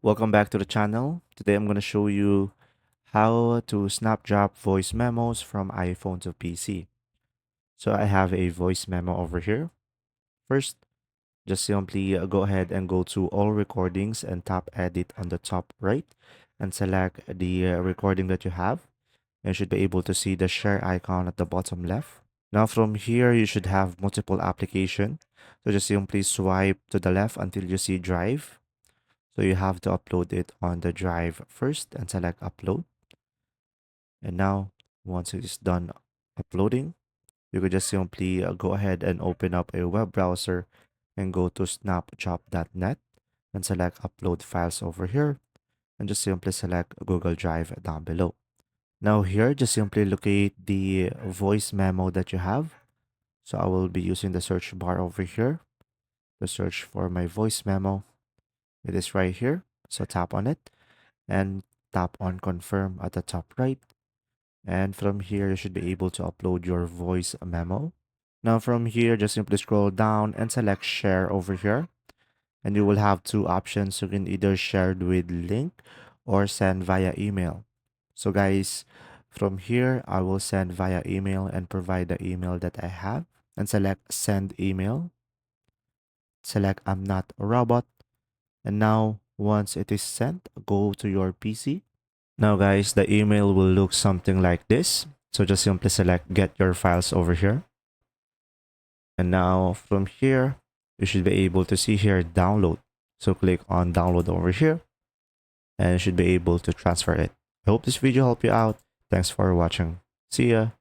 Welcome back to the channel. Today I'm going to show you how to Snapdrop voice memos from iPhone to PC. So I have a voice memo over here. First, just simply go ahead and go to all recordings and tap edit on the top right and select the recording that you have. You should be able to see the share icon at the bottom left. Now from here, you should have multiple application. So just simply swipe to the left until you see drive. So you have to upload it on the drive first and select upload. And now once it is done uploading, you could just simply go ahead and open up a web browser and go to snapdrop.net and select upload files over here and just simply select Google Drive down below. Now here, just simply locate the voice memo that you have. So I will be using the search bar over here to search for my voice memo. It is right here. So tap on it and tap on confirm at the top right. And from here, you should be able to upload your voice memo. Now from here, just simply scroll down and select share over here. And you will have two options. You can either share it with link or send via email. So guys, from here, I will send via email and provide the email that I have and select send email. Select I'm not a robot. And now once it is sent, go to your PC. Now guys, the email will look something like this. So just simply select get your files over here. And now from here, you should be able to see here download. So click on download over here and you should be able to transfer it. I hope this video helped you out. Thanks for watching. See ya.